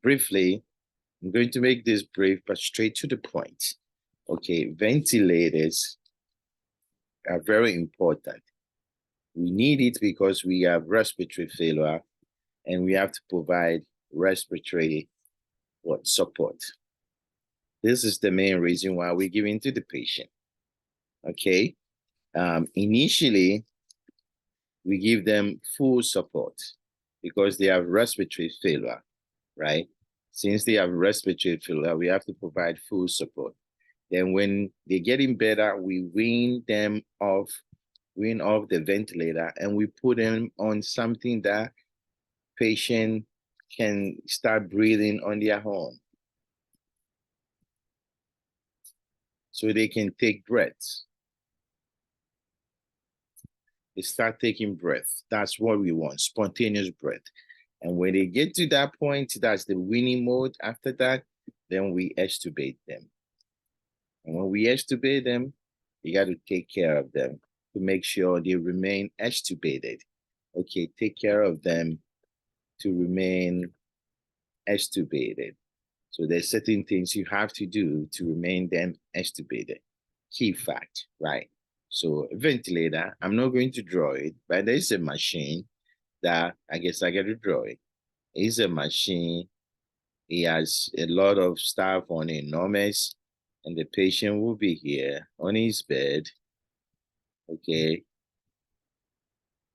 briefly, I'm going to make this brief, but straight to the point. Okay, ventilators are very important. We need it because we have respiratory failure and we have to provide respiratory support. This is the main reason why we're giving to the patient. Okay, initially, we give them full support because they have respiratory failure, right? Since they have respiratory failure, we have to provide full support. Then when they're getting better, we wean off the ventilator and we put them on something that patient can start breathing on their own. So they can take breaths. They start taking breath. That's what we want, spontaneous breath. And when they get to that point, that's the weaning mode. After that, then we extubate them. And when we extubate them, you got to take care of them to make sure they remain extubated. Okay, take care of them to remain extubated. So there's certain things you have to do to remain them extubated. Key fact, right? So a ventilator, I'm not going to draw it, but there's a machine that I guess I got to draw it. It's a machine. It has a lot of stuff on it, enormous, and the patient will be here on his bed, okay?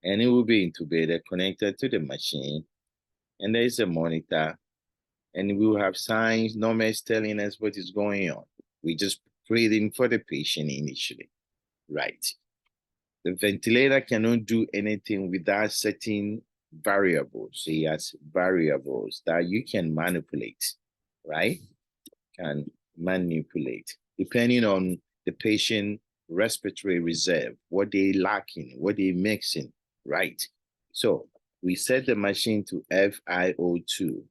And it will be intubated, connected to the machine, and there is a monitor, and we will have signs, numbers telling us what is going on. We just breathing for the patient initially, right? The ventilator cannot do anything without setting variables. It has variables that you can manipulate, right? Can manipulate depending on the patient respiratory reserve, what they lacking, what they mixing, right? So we set the machine to FiO2.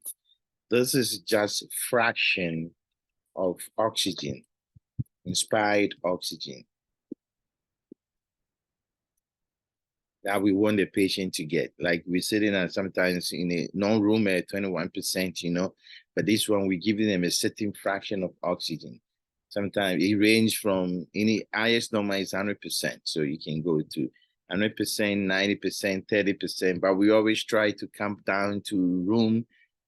This is just fraction of oxygen, inspired oxygen that we want the patient to get. Like we're sitting at sometimes in a non-room at 21%, you know, but this one we're giving them a certain fraction of oxygen. Sometimes it ranges from any highest number is 100%. So you can go to 100%, 90%, 30%, but we always try to come down to room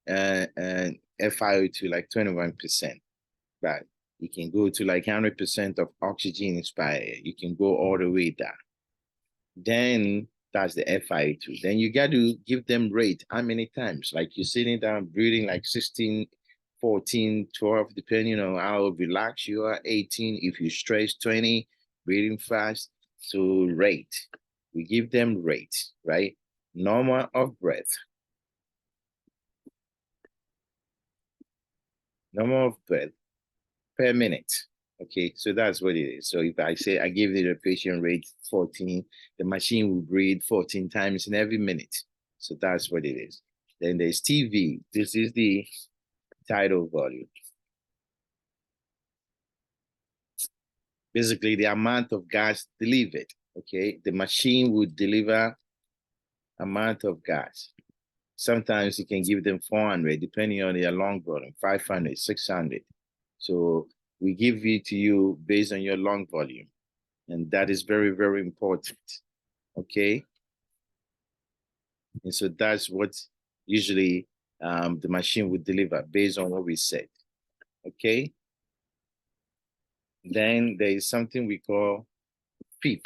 FiO2 like 21%. But you can go to like 100% of oxygen inspired. You can go all the way down. Then that's the FiO2. Then you got to give them rate. How many times? Like you're sitting down, breathing like 16, 14, 12, depending on how relaxed you are, 18. If you stress, 20, breathing fast. So rate. We give them rate, right? Normal of breath. Normal of breath per minute. Okay, so that's what it is. So if I say I give the patient rate 14, the machine will breathe 14 times in every minute. So that's what it is. Then there's TV. This is the tidal volume. Basically, the amount of gas delivered. Okay, the machine would deliver amount of gas. Sometimes you can give them 400, depending on their lung volume, 500, 600. So we give it to you based on your lung volume. And that is very, very important. Okay. And so that's what usually the machine would deliver based on what we said. Okay. Then there is something we call PEEP.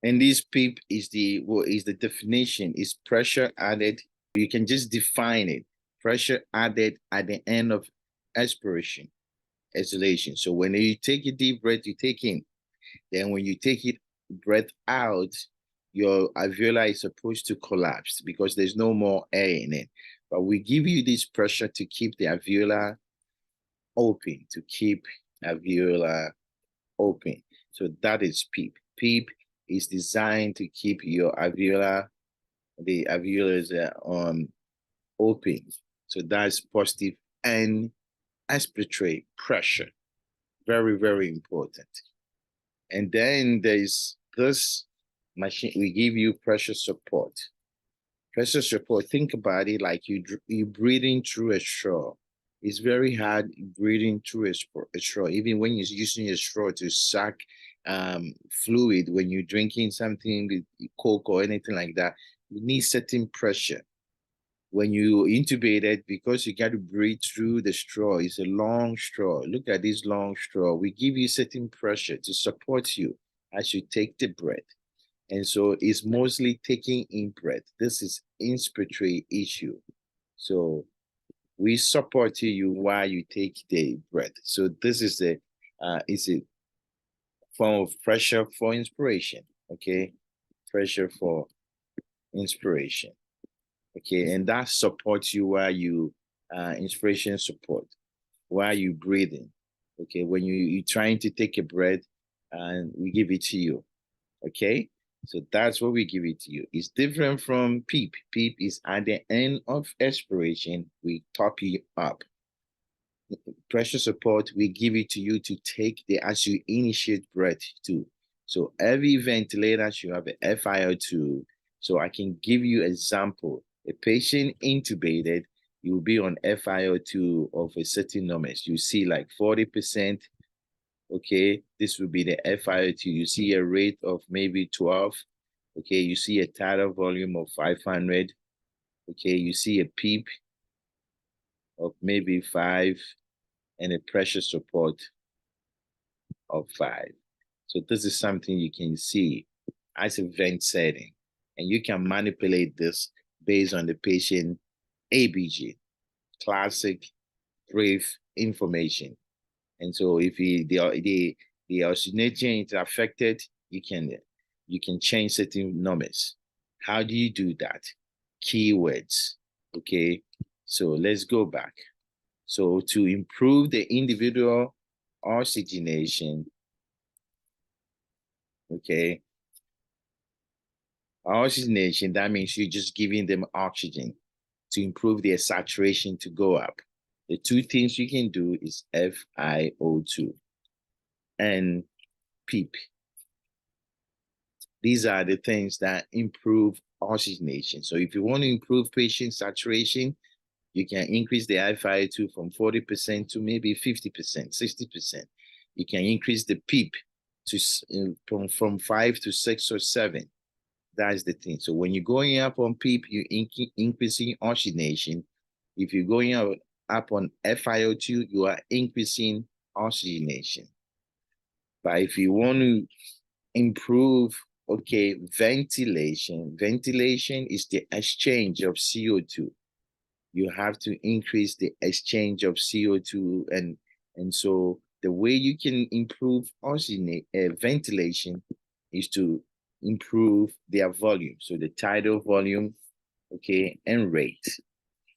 And this PEEP is the definition, is pressure added. You can just define it. Pressure added at the end of expiration, exhalation. So when you take a deep breath, you take in. Then when you take it breath out, your alveoli is supposed to collapse because there's no more air in it. But we give you this pressure to keep the alveolar open, to keep alveolar open. So that is PEEP. PEEP is designed to keep your the alveolars open. So that's positive and expiratory pressure. Very, very important. And then there's this machine, we give you pressure support. Pressure support, think about it like you breathing through a straw. It's very hard breathing through a straw, even when you're using a straw to suck fluid when you're drinking something with Coke or anything like that. You need certain pressure. When you intubated, because you got to breathe through the straw, it's a long straw. Look at this long straw. We give you certain pressure to support you as you take the breath. And so it's mostly taking in breath. This is inspiratory issue. So we support you while you take the breath. So this is a form of pressure for inspiration. Okay, pressure for inspiration. Okay, and that supports you while you inspiration support while you breathing. Okay, when you're trying to take a breath, and we give it to you. Okay, so that's what we give it to you. It's different from PEEP. PEEP is at the end of expiration, we top you up. Pressure support, we give it to you to take the as you initiate breath too. So every ventilator should have a FiO2. So I can give you example. A patient intubated, you will be on FiO2 of a certain numbers. You see like 40%. Okay, this will be the FiO2. You see a rate of maybe 12. Okay, you see a tidal volume of 500. Okay, you see a PEEP of maybe 5 and a pressure support of 5. So this is something you can see as a vent setting. And you can manipulate this based on the patient ABG, classic brief information. And so if the oxygenation is affected, you can change certain numbers. How do you do that? Keywords. Okay, so let's go back. So to improve the individual oxygenation, okay, oxygenation, that means you're just giving them oxygen to improve their saturation to go up. The two things you can do is FiO2 and PEEP. These are the things that improve oxygenation. So if you want to improve patient saturation, you can increase the FiO2 from 40% to maybe 50%, 60%. You can increase the PEEP to from 5 to 6 or 7. That's the thing. So when you're going up on PEEP, you're increasing oxygenation. If you're going up on FiO2, you are increasing oxygenation. But if you want to improve, okay, ventilation is the exchange of CO2. You have to increase the exchange of CO2, and so the way you can improve oxygen ventilation is to improve their volume. So the tidal volume, okay, and rate.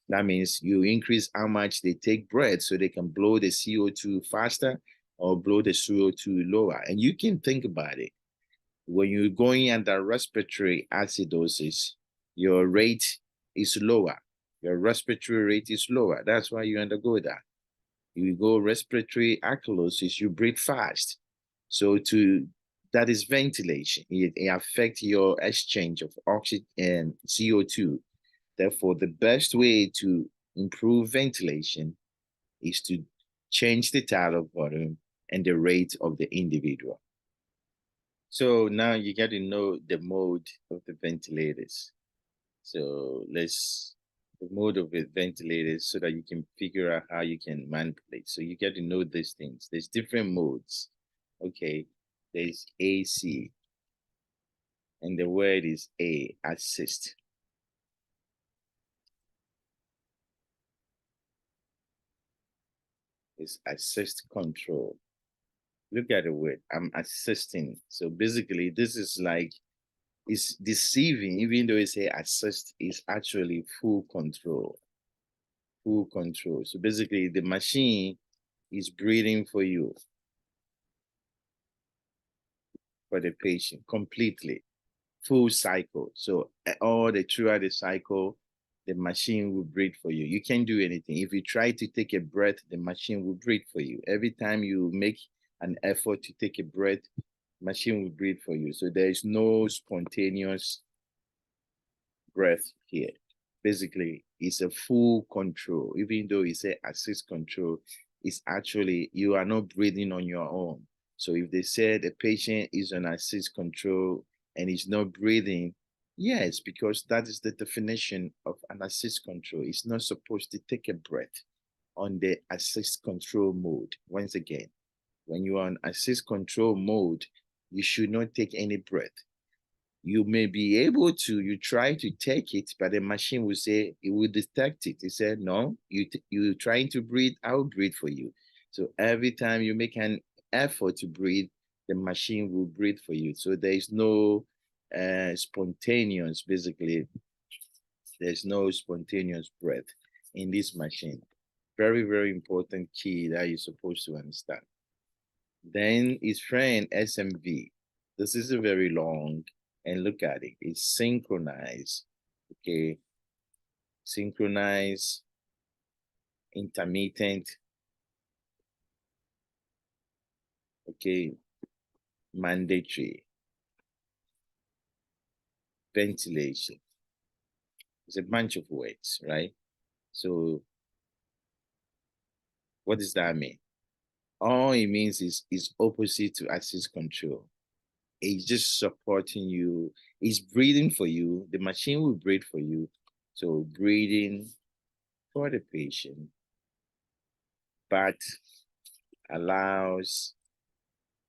That means you increase how much they take breath so they can blow the CO2 faster or blow the CO2 lower. And you can think about it. When you're going under respiratory acidosis, your rate is lower. Your respiratory rate is lower. That's why you undergo that. You go respiratory alkalosis, you breathe fast. So that is ventilation. It affects your exchange of oxygen and CO2. Therefore, the best way to improve ventilation is to change the tidal volume and the rate of the individual. So now you got to know the mode of the ventilators. So the mode of the ventilators so that you can figure out how you can manipulate. So you got to know these things. There's different modes. Okay, there's AC, and the word is A, assist. It's assist control. Look at the word, I'm assisting. So basically, this is like, it's deceiving, even though it's a assist, is actually full control. Full control. So basically, the machine is breathing for you, for the patient, completely, full cycle. So throughout the cycle, the machine will breathe for you. You can't do anything. If you try to take a breath, the machine will breathe for you. Every time you make an effort to take a breath, machine will breathe for you. So there is no spontaneous breath here. Basically, it's a full control. Even though you say assist control, it's actually, you are not breathing on your own. So if they say the patient is on assist control and is not breathing, yes, because that is the definition of an assist control. It's not supposed to take a breath on the assist control mode. Once again, when you are on assist control mode, you should not take any breath. You may be able to, you try to take it, but the machine will say, it will detect it. It said, no, you trying to breathe, I will breathe for you. So every time you make an effort to breathe, the machine will breathe for you. So there is no spontaneous, basically, there's no spontaneous breath in this machine. Very, very important key that you're supposed to understand. Then his friend SMV. This is a very long, and look at it. It's synchronized, okay? Synchronized, intermittent, okay? Mandatory, ventilation. It's a bunch of words, right? So what does that mean? All it means is opposite to assist control. It's just supporting you. It's breathing for you. The machine will breathe for you. So breathing for the patient, but allows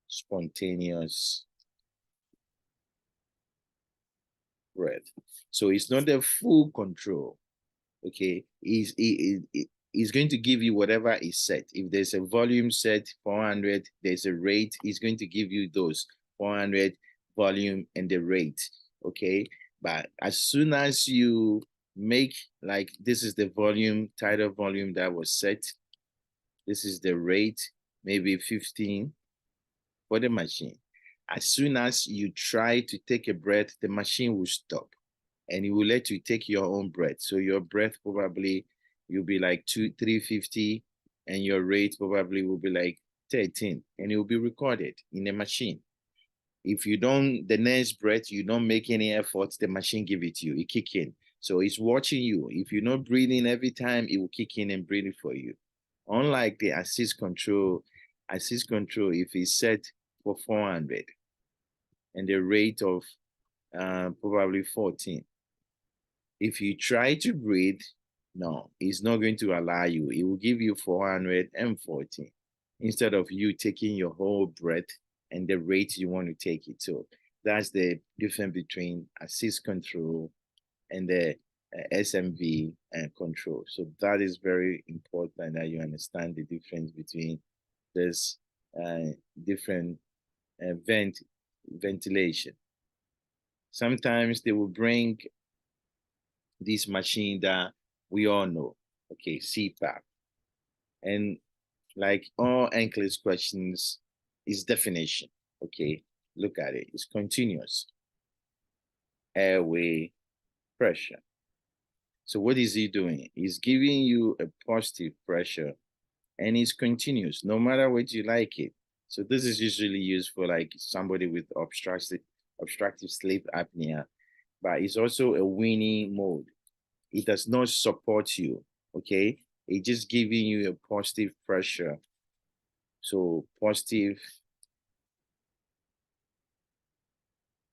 spontaneous breath. So it's not a full control. Okay, it's going to give you whatever is set. If there's a volume set 400, there's a rate, it's going to give you those 400 volume and the rate. Okay, but as soon as you make, like, this is the volume, tidal volume that was set, this is the rate, maybe 15 for the machine. As soon as you try to take a breath, the machine will stop and it will let you take your own breath. So your breath probably, you'll be like 350 and your rate probably will be like 13 and it will be recorded in the machine. If you don't, the next breath, you don't make any efforts, the machine give it to you, it kick in. So it's watching you. If you're not breathing every time, it will kick in and breathe for you. Unlike the assist control, if it's set for 400 and the rate of probably 14, if you try to breathe, no, it's not going to allow you. It will give you 414 instead of you taking your whole breath and the rate you want to take it. So that's the difference between assist control and the SMV control. So that is very important that you understand the difference between this different ventilation. Sometimes they will bring this machine that we all know, okay, CPAP. And like all NCLEX questions, is definition, okay? Look at it, it's continuous airway pressure. So what is he doing? He's giving you a positive pressure and it's continuous, no matter what you like it. So this is usually used for like somebody with obstructive sleep apnea, but it's also a weaning mode. It does not support you, okay? It's just giving you a positive pressure. So positive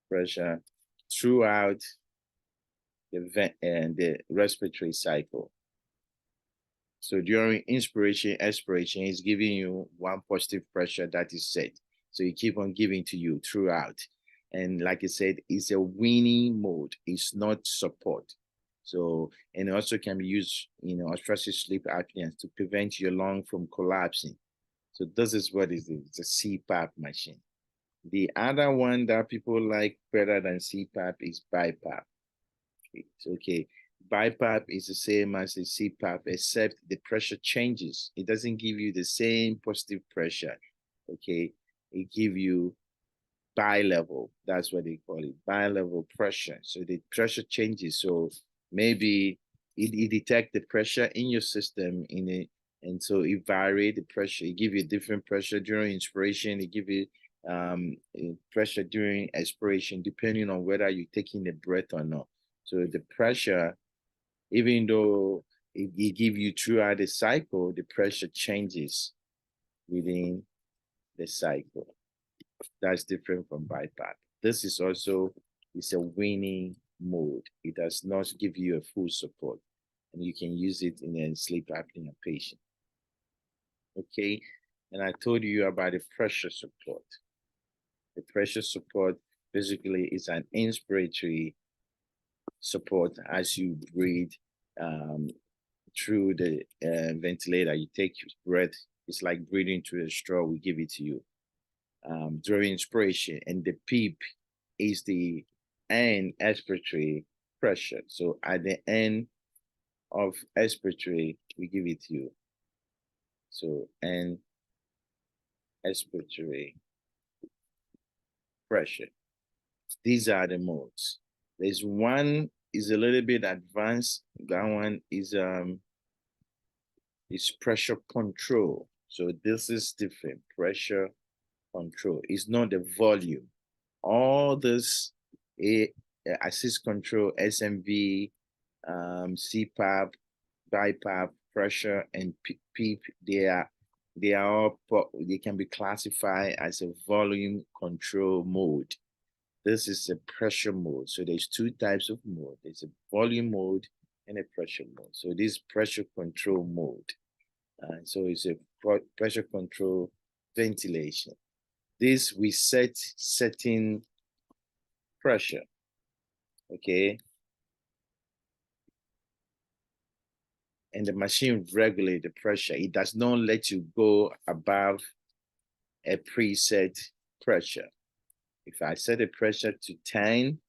pressure throughout the respiratory cycle. So during inspiration, expiration, it's giving you one positive pressure that is set. So you keep on giving to you throughout. And like I said, it's a weaning mode. It's not support. So, and it also can be used, obstructive sleep apnea to prevent your lung from collapsing. So this is what it is. It's a CPAP machine. The other one that people like better than CPAP is BiPAP. It's okay. BiPAP is the same as the CPAP, except the pressure changes. It doesn't give you the same positive pressure. Okay. It gives you bi-level. That's what they call it, bi-level pressure. So the pressure changes. So maybe it detects the pressure in your system and so it varies the pressure. It gives you different pressure during inspiration. It gives you pressure during expiration, depending on whether you're taking the breath or not. So the pressure, even though it give you throughout the cycle, the pressure changes within the cycle. That's different from BiPAP. This is also, it's a weaning mode. It does not give you a full support, and you can use it in a sleep apnea patient. Okay, and I told you about the pressure support. The pressure support basically is an inspiratory support as you breathe through the ventilator. You take breath. It's like breathing through a straw. We give it to you during inspiration, and the PEEP is the end expiratory pressure. So at the end of expiratory, we give it to you. So end expiratory pressure. These are the modes. There's one is a little bit advanced. That one is pressure control. So this is different. Pressure control. It's not the volume. All this assist control, SMV, CPAP, BiPAP, pressure, and PEEP, they are all, they can be classified as a volume control mode. This is a pressure mode. So there's two types of mode. There's a volume mode and a pressure mode. So this pressure control mode. So it's a pressure control ventilation. This we setting pressure. Okay. And the machine regulates the pressure. It does not let you go above a preset pressure. If I set the pressure to 10,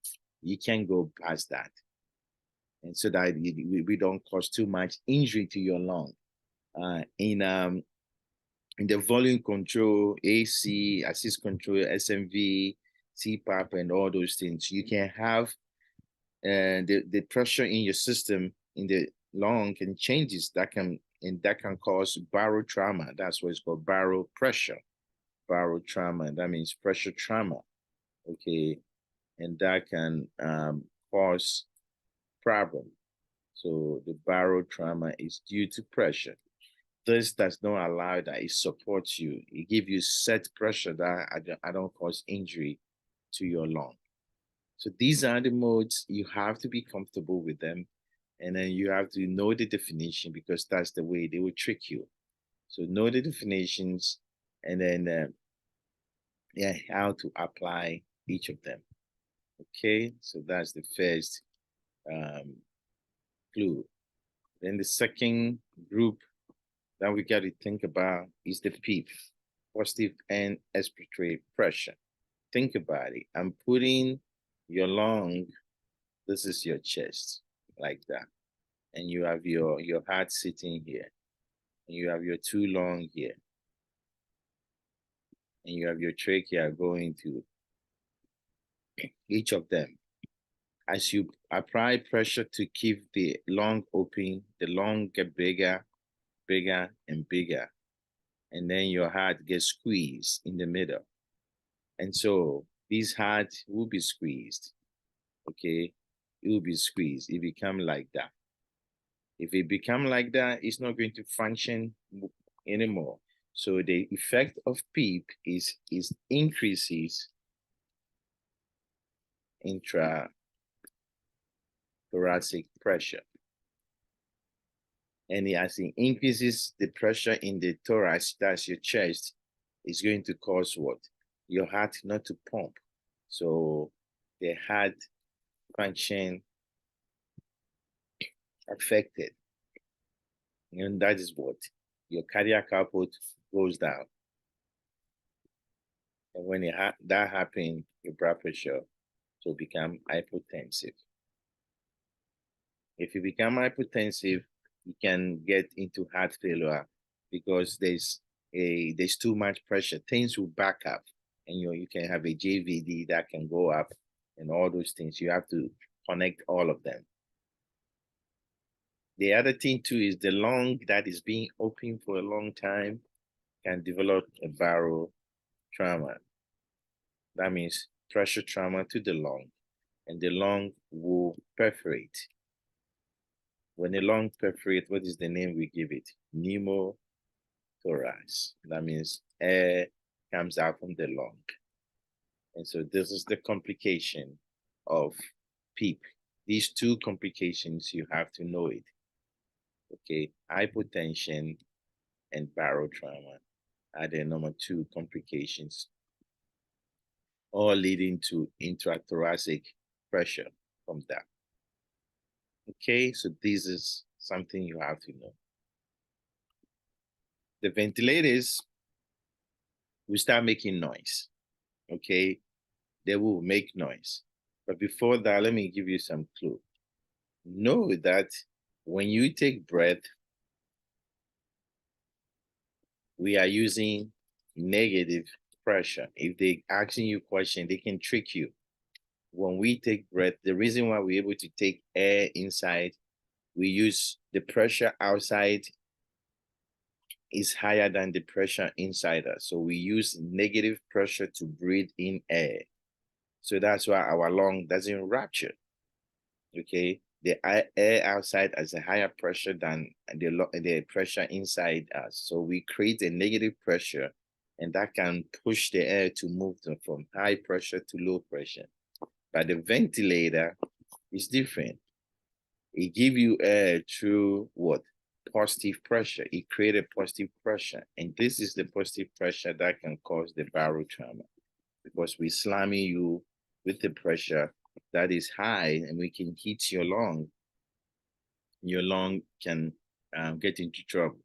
you can't go past that. And so that we don't cause too much injury to your lung. In the volume control, AC, assist control, SMV, CPAP, and all those things, you can have the pressure in your system in the lung can changes that can cause barotrauma. That's what it's called, baropressure. Barotrauma, that means pressure trauma. Okay, and that can cause problem. So the barotrauma is due to pressure. This does not allow that. It supports you. It gives you set pressure that I don't cause injury to your lung. So these are the modes. You have to be comfortable with them. And then you have to know the definition, because that's the way they will trick you. So know the definitions, and then yeah, how to apply each of them. Okay, so that's the first clue. Then the second group that we got to think about is the PEEP, positive end expiratory pressure. Think about it. I'm putting your lung, this is your chest, like that. And you have your heart sitting here. And you have your two lungs here. And you have your trachea going to each of them. As you apply pressure to keep the lung open, the lung get bigger, bigger, and bigger. And then your heart gets squeezed in the middle. And so this heart will be squeezed. Okay, it will be squeezed. It become like that. If it become like that, it's not going to function anymore. So the effect of PEEP is increases intrathoracic pressure. And as it increases the pressure in the thorax, that's your chest, is going to cause what? Your heart not to pump. So the heart function affected. And that is what? Your cardiac output goes down. And when that happens, your blood pressure will become hypotensive. If you become hypotensive, you can get into heart failure, because there's too much pressure. Things will back up, and you can have a JVD that can go up, and all those things. You have to connect all of them. The other thing too is the lung that is being open for a long time can develop a barotrauma. That means pressure trauma to the lung. and the lung will perforate. When the lung perforate, what is the name we give it? Pneumothorax. That means air comes out from the lung. And so this is the complication of PEEP. These two complications, you have to know it. Okay, hypotension and barotrauma are the number two complications, all leading to intrathoracic pressure from that. Okay, so this is something you have to know. The ventilators will start making noise. Okay, they will make noise. But before that, let me give you some clue. Know that when you take breath, we are using negative pressure. If they asking you a question, they can trick you. When we take breath, the reason why we're able to take air inside, we use the pressure outside is higher than the pressure inside us. So we use negative pressure to breathe in air. So that's why our lung doesn't rupture. Okay, the air outside has a higher pressure than the pressure inside us. So we create a negative pressure, and that can push the air to move from high pressure to low pressure. But the ventilator is different. It gives you air through what? Positive pressure. It creates a positive pressure. And this is the positive pressure that can cause the barotrauma, because we're slamming you with the pressure that is high, and we can hit your lung. Your lung can get into trouble.